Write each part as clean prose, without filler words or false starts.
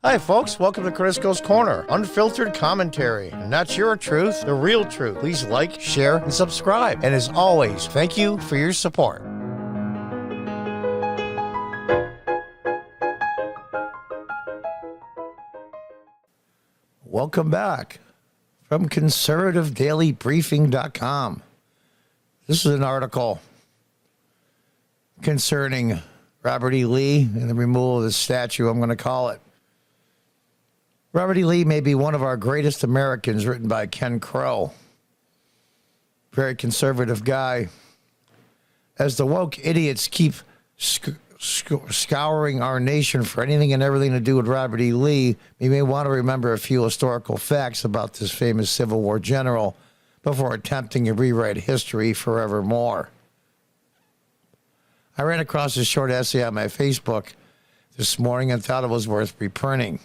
Hi, folks. Welcome to Crisco's Corner. Unfiltered commentary. And that's your truth, the real truth. Please like, share, and subscribe. And as always, thank you for your support. Welcome back from conservativedailybriefing.com. This is an article concerning Robert E. Lee and the removal of the statue, I'm going to call it. Robert E. Lee may be one of our greatest Americans, written by Ken Crow. Very conservative guy. As the woke idiots keep scouring our nation for anything and everything to do with Robert E. Lee, we may want to remember a few historical facts about this famous Civil War general before attempting to rewrite history forevermore. I ran across a short essay on my Facebook this morning and thought it was worth reprinting.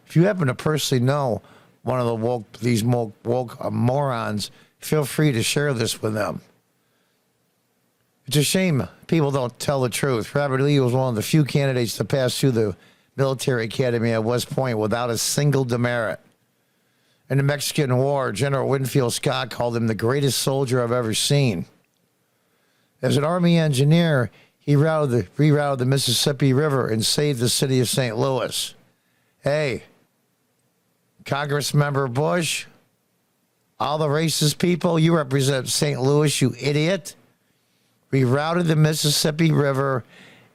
If you happen to personally know one of the woke morons, feel free to share this with them. It's a shame people don't tell the truth. Robert Lee was one of the few candidates to pass through the military academy at West Point without a single demerit. In the Mexican War, General Winfield Scott called him the greatest soldier I've ever seen. As an Army engineer, he rerouted the Mississippi River and saved the city of St. Louis. Hey, Congressmember Bush, all the racist people, you represent St. Louis, you idiot. Rerouted the Mississippi River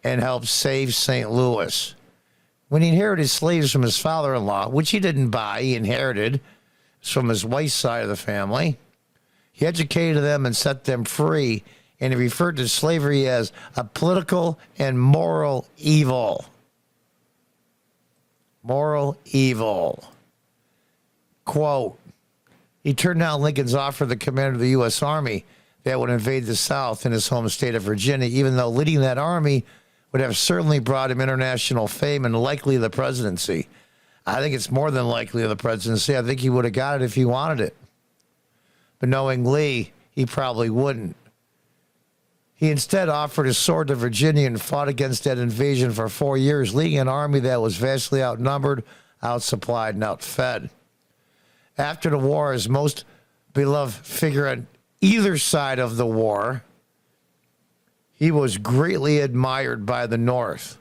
and helped save St. Louis. When he inherited slaves from his father-in-law, which he didn't buy, he inherited from his wife's side of the family, he educated them and set them free, and he referred to slavery as a political and moral evil. Moral evil. Quote, he turned down Lincoln's offer to commander of the U.S. Army that would invade the South in his home state of Virginia, even though leading that army would have certainly brought him international fame and likely the presidency. I think it's more than likely the presidency. I think he would have got it if he wanted it. But knowing Lee, he probably wouldn't. He instead offered his sword to Virginia and fought against that invasion for 4 years, leading an army that was vastly outnumbered, outsupplied, and outfed. After the war, his most beloved figure on either side of the war, he was greatly admired by the North.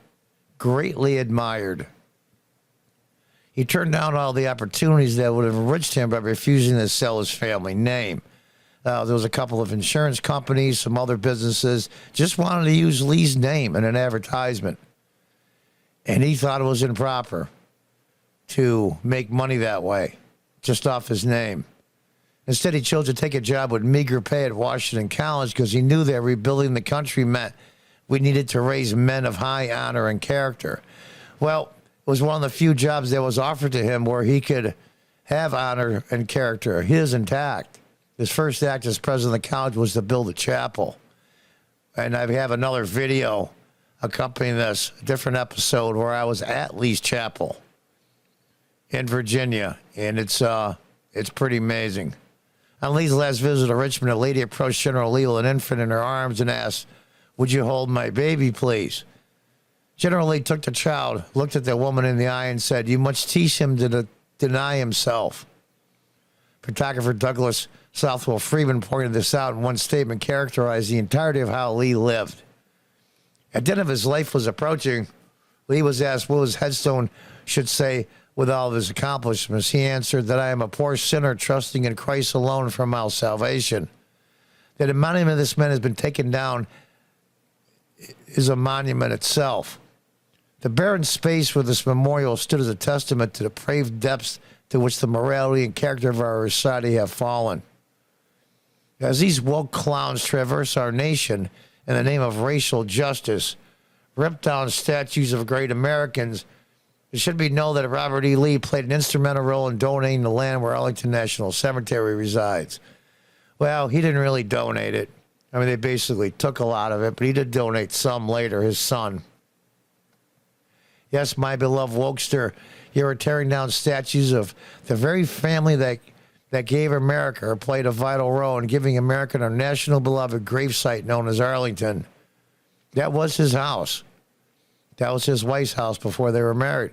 Greatly admired. He turned down all the opportunities that would have enriched him by refusing to sell his family name. There was a couple of insurance companies, some other businesses, just wanted to use Lee's name in an advertisement. And he thought it was improper to make money that way, just off his name. Instead, he chose to take a job with meager pay at Washington College because he knew that rebuilding the country meant we needed to raise men of high honor and character. Well, it was one of the few jobs that was offered to him where he could have honor and character, his intact. His first act as president of the college was to build a chapel. And I have another video accompanying this, a different episode where I was at Lee's Chapel in Virginia. And it's pretty amazing. On Lee's last visit to Richmond, a lady approached General Lee with an infant in her arms and asked, "Would you hold my baby, please?" General Lee took the child, looked at the woman in the eye, and said, "You must teach him to deny himself." Photographer Douglas Southwell Freeman pointed this out in one statement, characterized the entirety of how Lee lived. At the end of his life was approaching, Lee was asked what his headstone should say with all of his accomplishments. He answered that I am a poor sinner trusting in Christ alone for my salvation. That a monument of this man has been taken down is a monument itself. The barren space where this memorial stood as a testament to the depraved depths to which the morality and character of our society have fallen. As these woke clowns traverse our nation in the name of racial justice, rip down statues of great Americans, it should be known that Robert E. Lee played an instrumental role in donating the land where Arlington National Cemetery resides. Well, he didn't really donate it. I mean, they basically took a lot of it, but he did donate some later, his son. Yes, my beloved wokester, you are tearing down statues of the very family that gave America or played a vital role in giving America our national beloved gravesite known as Arlington. That was his house. That was his wife's house before they were married.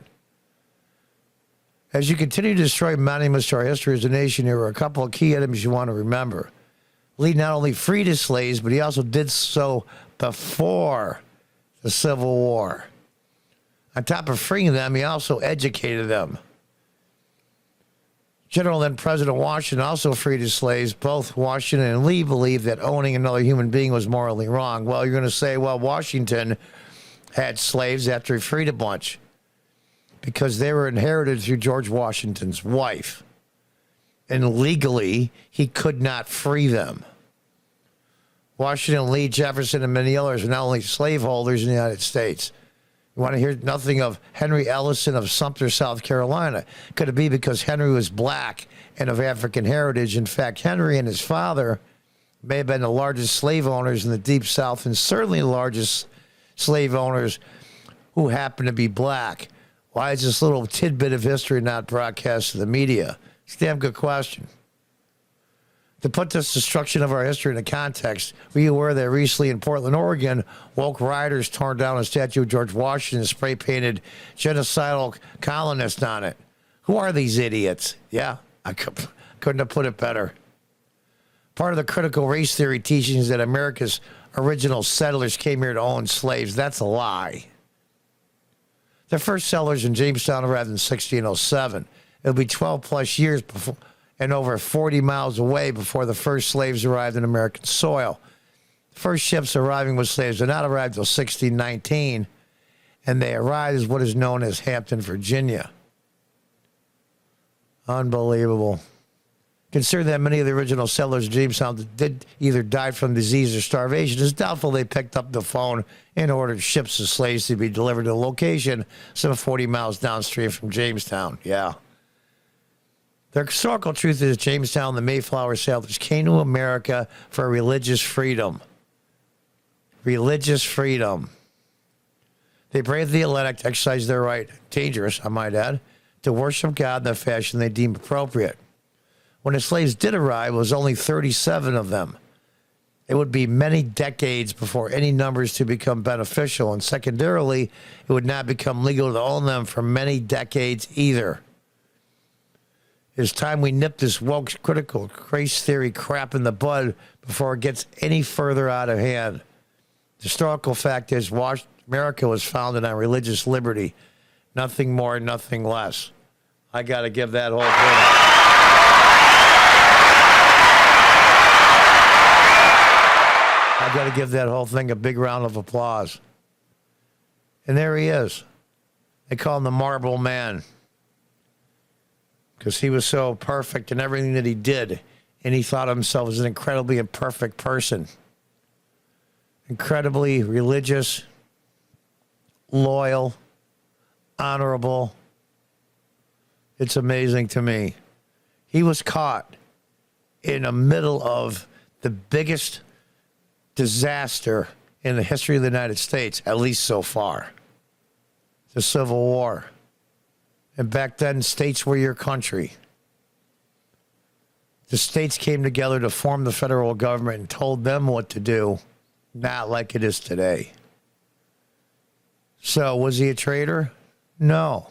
As you continue to destroy monuments to our history as a nation, there were a couple of key items you want to remember. Lee not only freed his slaves, but he also did so before the Civil War. On top of freeing them, he also educated them. General then President Washington also freed his slaves. Both Washington and Lee believed that owning another human being was morally wrong. Well, you're going to say, well, Washington had slaves after he freed a bunch because they were inherited through George Washington's wife. And legally, he could not free them. Washington, Lee, Jefferson, and many others are not only slaveholders in the United States. You want to hear nothing of Henry Ellison of Sumter, South Carolina. Could it be because Henry was black and of African heritage? In fact, Henry and his father may have been the largest slave owners in the Deep South and certainly the largest slave owners who happened to be black. Why is this little tidbit of history not broadcast to the media? It's a damn good question. To put this destruction of our history into context, were you aware that recently in Portland, Oregon, woke rioters torn down a statue of George Washington and spray-painted genocidal colonists on it? Who are these idiots? Yeah, I couldn't have put it better. Part of the critical race theory teachings that America's original settlers came here to own slaves. That's a lie. The first settlers in Jamestown arrived in 1607. It'll be 12 plus years before and over 40 miles away before the first slaves arrived in American soil. The first ships arriving with slaves did not arrive until 1619, and they arrived as what is known as Hampton, Virginia. Unbelievable. Consider that many of the original settlers of Jamestown did either die from disease or starvation. It's doubtful they picked up the phone and ordered ships of slaves to be delivered to a location some 40 miles downstream from Jamestown. Yeah. The historical truth is Jamestown, the Mayflower settlers came to America for religious freedom. Religious freedom. They braved the elect, exercised their right, dangerous, I might add, to worship God in the fashion they deemed appropriate. When the slaves did arrive, it was only 37 of them. It would be many decades before any numbers to become beneficial, and secondarily, it would not become legal to own them for many decades either. It's time we nip this woke critical race theory crap in the bud before it gets any further out of hand. The historical fact is America was founded on religious liberty. Nothing more, nothing less. I got to give that whole thing. I got to give that whole thing a big round of applause. And there he is. They call him the Marble Man, because he was so perfect in everything that he did, and he thought of himself as an incredibly imperfect person. Incredibly religious, loyal, honorable. It's amazing to me. He was caught in the middle of the biggest disaster in the history of the United States, at least so far. The Civil War. And back then, states were your country. The states came together to form the federal government and told them what to do, not like it is today. So, was he a traitor? No.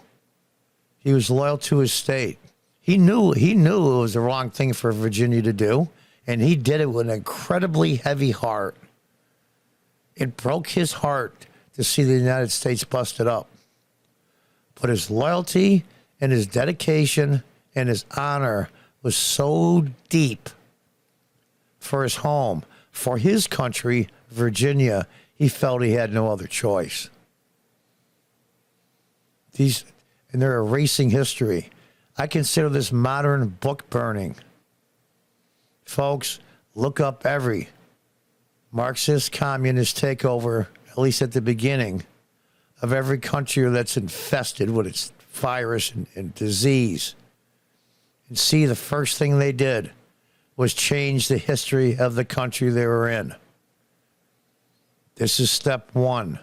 He was loyal to his state. He knew it was the wrong thing for Virginia to do, and he did it with an incredibly heavy heart. It broke his heart to see the United States busted up. But his loyalty and his dedication and his honor was so deep for his home, for his country, Virginia, he felt he had no other choice. And they're erasing history. I consider this modern book burning. Folks, look up every Marxist, communist takeover, at least at the beginning, of every country that's infested with its virus and disease. And see, the first thing they did was change the history of the country they were in. This is step one.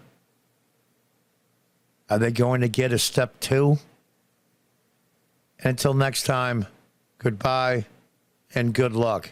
Are they going to get a step two? Until next time, goodbye and good luck.